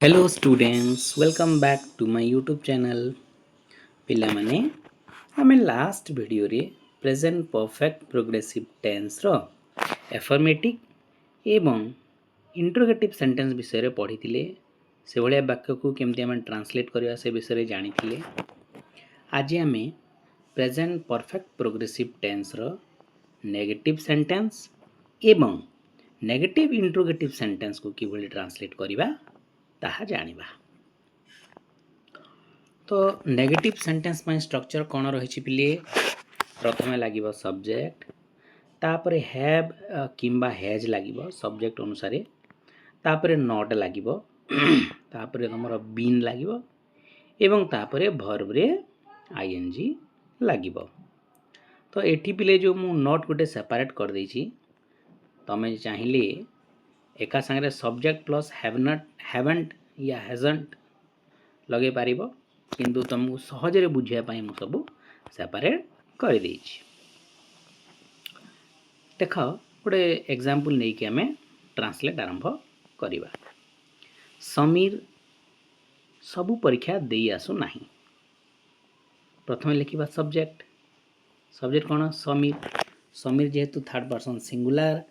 Hello students welcome back to my YouTube channel पिलामाने आमे last video रे present perfect progressive tense रो affirmative एवं इंट्रोगेटिव सेंटेंस विषय रे पढ़िथिले से भलिया वाक्य को केमती आमे ट्रांसलेट करबा से विषय रे जानिथिले। आज आमे प्रेजेंट परफेक्ट प्रोग्रेसिव टेंस रो नेगेटिव सेंटेंस एवं नेगेटिव इंट्रोगेटिव सेंटेंस को किभली ट्रांसलेट करबा ताहा जानिबा। तो नेगेटिव सेंटेंस में स्ट्रक्चर कौन रही पिले प्रथमे लगे सब्जेक्ट तापरे हैव किंबा हैज लगे सब्जेक्ट अनुसार तापरे नॉट लगे तापरे तुम बीन लगे एवं तापरे वर्ब रे आईएनजी लगे। तो एठी पिले जो मु नॉट गोटे सेपरेट कर देछि तमे चाहिए एका संगे subject plus have not haven't या हैजंट लगे पारिबो किंतु तुमको सहजरे बुझिया पाई मु सब सेपरेट कर देछि। देख गोटे एग्जांपल नहीं कि आमे ट्रांसलेट आरंभ करिबा। समीर सबु परीक्षा देई आसु नाही। प्रथम लिखिबा सब्जेक्ट सब्जेक्ट कौन समीर समीर जेहेतु थर्ड पर्सन सिंगुलर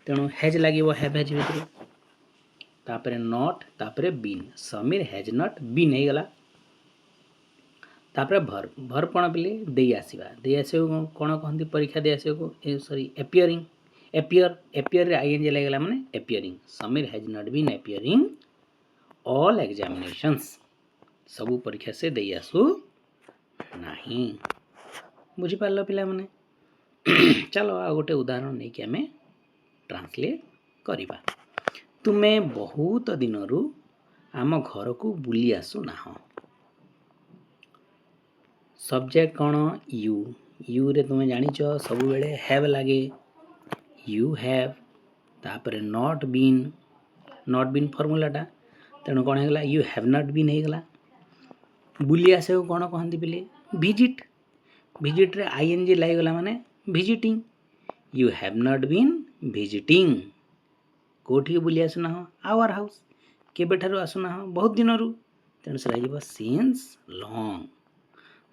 तेणु हैज लगे हैव हैज भितर तापरे नॉट तापरे been Sameer has not been हो गला। तापरे वर्ब वर्ब कौन पिले दे आसवा कौन कहती परीक्षा दे आसवा सॉरी एपियरिंग एपियर आईएनजी लगला माने appearing Sameer has not been appearing all examinations सबु परीक्षा से दे आसु नहीं। बुझी पारलो पिला माने चलो आ गोटे उदाहरण नहीं कि आमे ट्रांसलेट करिबा। तुमे बहुत दिनरू आम घर को बुली आसु ना। सब्जेक्ट कौन यू यू रे तुम जानिच सब बेले हैव लगे यू हैव तापरे नॉट बीन फॉर्मूलाटा तेणु कौन होगा यू हैव नॉट बीन होगा। बुली आसे कौन कहती पिले विजिट विजिट रे आईएनजी लगला माने visiting you have not been visiting कोठी बुली आसुना आवर हाउस केबे ठारू आसुना बहुत दिनरू तेणु से लगे सिंस लॉन्ग।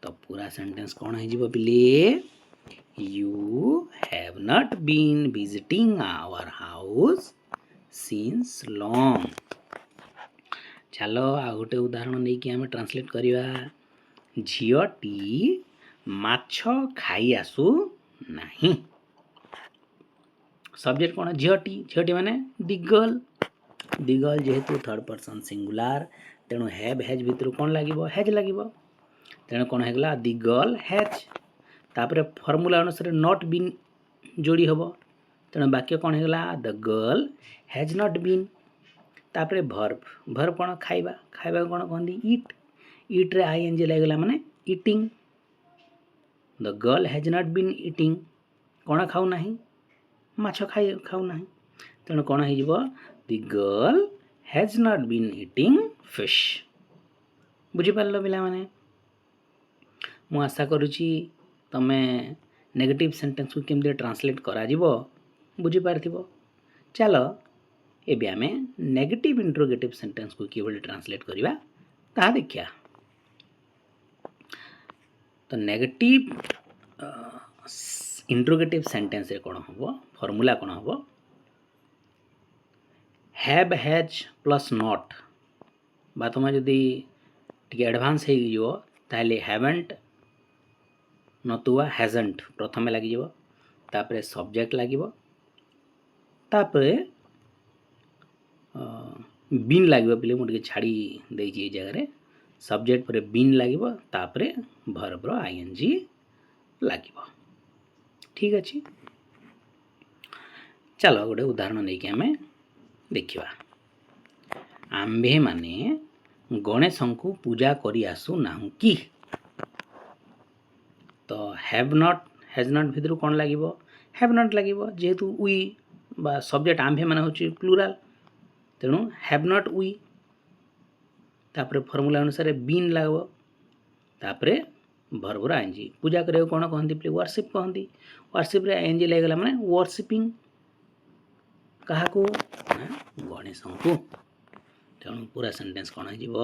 तो पूरा सेंटेंस कौन हो पिले you have not been visiting our house since long. चलो आ गोटे उदाहरण नहीं कि आमे ट्रांसलेट करिवा। झीटी माछ खाई आसु नहीं। सब्जेक्ट कौन झीटी माने दिगल जेहेतु थर्ड पर्सन सिंगुलर तेणु हैव हैज भितर कौन लगे हैज लगे तेणु कौन होगा दिगल हैज तापरे फॉर्मूला अनुसार नॉट बीन जोड़ी हम तेणु वाक्य कौन होगा the girl has not been तापरे वर्ब कौन खाइबा कौन कहती इट रे आईएनजी लगला माने eating the girl has not been eating कौन खाऊ नहीं माछ खाऊ नहीं तेणु कौन हो the girl has not been eating fish. बुझीपार पिला माने मु आशा करुँची तमे नेगेटिव सेंटेंस को केमती ट्रांसलेट करा बुझीपार। चलो एबे आमे नेगेटिव इंट्रोगेटिव सेंटेंस को किभली ट्रांसलेट करिबा ता देखिया। तो नेगेटिव इंट्रोगेटिव सेंटेंस रे कौन हम फॉर्मूला कौन हम हैव हैज प्लस नॉट बा तुम जदि टिके एडवांस हो ताले हैवंट नतुआ हैजंट प्रथमे लगे तापरे सब्जेक्ट लगे तापरे बीन लगे पिले मुझे छाड़ी देजी जगह सब्जेक्ट पर बीन लगे तापरे वर्ब रो आईएनजी लगे। ठीक अच्छे चलो गोटे उदाहरण नहीं कि आमे देखिबा। आम्भे माने गणेश को पूजा करी आसु नाहु कि। तो हैव नॉट हैज नॉट भितर कौन लगे हैव नॉट लगे जेहेतु वी बा सब्जेक्ट आम्भे माने होची प्लूराल तेणु हैव नॉट वी तापरे फॉर्मूला अनुसार बीन लगो तापरे वर्ब रो आईएनजी पूजा करे कौन कहती प्ले वर्शिप कहती वर्शिप रे आईएनजी लगला माने वर्शिपिंग कहा को गणेश को तेणु पूरा सेंटेंस कौन हो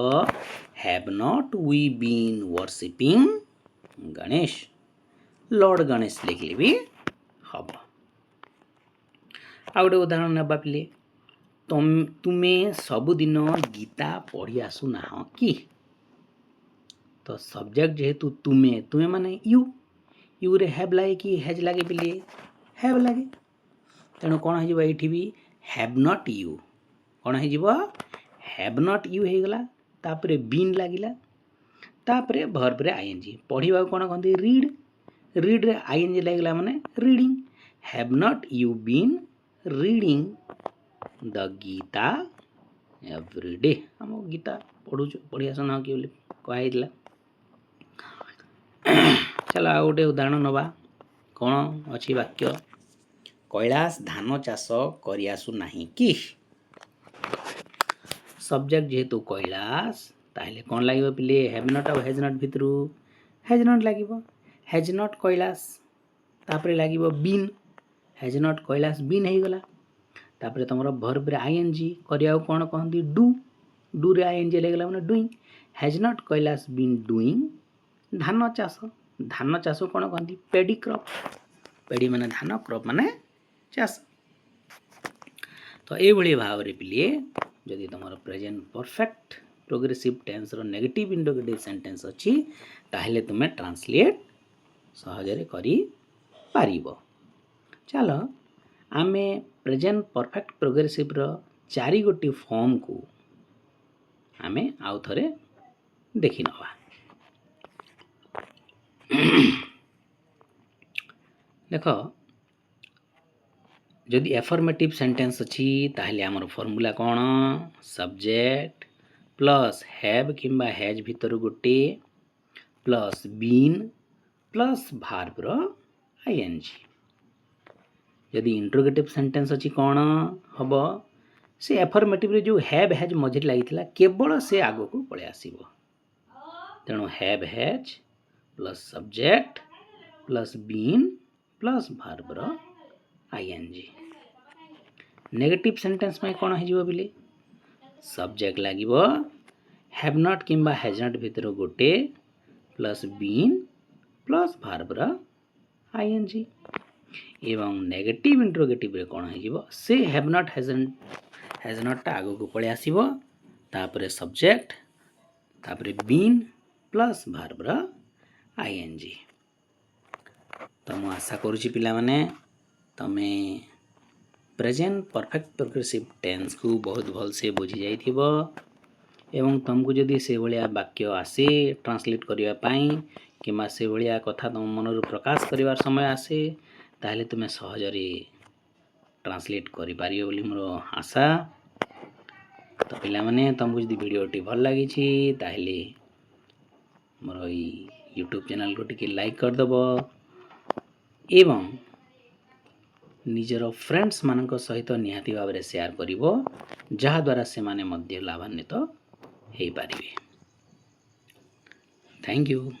have not we been worshipping Ganesh lord Ganesh लिखले भी हम। आ गोटे उदाहरण ना पिले तुमे सबुदिन गीता पढ़ी आसुना कि तो सब्जेक्ट जेहेतु तुमे तुमे माने यू रे हैव लगे कि हैज लगे पिले हैव लगे तेणु कौन हो भी हैव नॉट यू कौन हो हैव नॉट यू हो गला तापरे बीन लगिला तापरे वर्ब रे आईएनजी पढ़िबा कौन कहते रीड रीड रे आईएनजी लगला माने reading have not you been reading the Gita every day हम गीता पढ़ु पढ़िया सुना कि कहला। चलो आ गोटे उदाहरण नवा कौन अच्छी वाक्य कैलाश धान चाष कर आसु नाही कि सब्जेक्ट जेहेतु कैलाश ताहले कौन लगे पिले हैव नॉट और हैज नॉट भितर हैज नॉट लगे हैज नॉट कैलाश तापरे लगे been has not Kailash been हो गला तापरे तुम वर्ब रे आईएनजी करिया कौन कहती डू रे आईएनजी लगला माने doing has not Kailash been doing धान चाष कौन कहती पेडी क्रॉप पेडी माने धान क्रॉप माने चाष। तो ये भाव रे पिले जदि तुम प्रेजेंट परफेक्ट प्रोग्रेसिव टेंस रो नेगेटिव इंटरोगेटिव सेंटेंस अच्छी ताहले तुम ट्रांसलेट सहजरे करी पारिबो। चलो आमे प्रेजेंट परफेक्ट प्रोग्रेसिव रो 4 गोटी फॉर्म को आमे आउ थरे देखि नवा। देखो जदि एफर्मेटिव सेंटेंस अच्छी ताहले आमर फॉर्मूला कौन सब्जेक्ट प्लस हैव किंबा हैज भितर गोटे प्लस बीन प्लस भार्ब रो आईएनजी। जदि इंट्रोगेटिव सेंटेंस अच्छी कौन हम से एफर्मेटिव रे जो हैव हैज मझे लगी केवल से आग को पलि आसो तेणु have has plus subject plus been plus verb रो आईएनजी। नेगेटिव सेंटेंस में कौन हो बोले सब्जेक्ट लगे हैव नॉट किंबा हैज नॉट भितर गोटे प्लस बीन प्लस भार्ब रो आईएनजी एवं नेगेटिव इंट्रोगेटिव रे कौन हो से हैव नॉट हैज नॉट टा आग को पलि आसो तापरे सब्जेक्ट तापरे बीन प्लस भार्ब रो आईएनजी। तो मु आशा करुच्ची पिला माने तमे प्रेजेंट परफेक्ट प्रोग्रेसिव टेंस को बहुत भल से बुझी जाइथिबो एवं तुमको जदि से भलिया वाक्य आसे ट्रांसलेट करिया पाई किमा से भलिया कथा तुम मनरु प्रकाश करिवार समय आसे ताहले तुमे सहजरे ट्रांसलेट करि पारियो बोली मोर आशा। तो पिला माने तुमको जदि वीडियोटी भल लागि छि ताहले मोर यूट्यूब चैनल को टिके लाइक कर दबो एवं निजर फ्रेंड्स मानक सहित निहाती भाव में शेयर करिवो जहा द्वारा से माने मध्य लाभान्वित हो पारिबे। Thank you.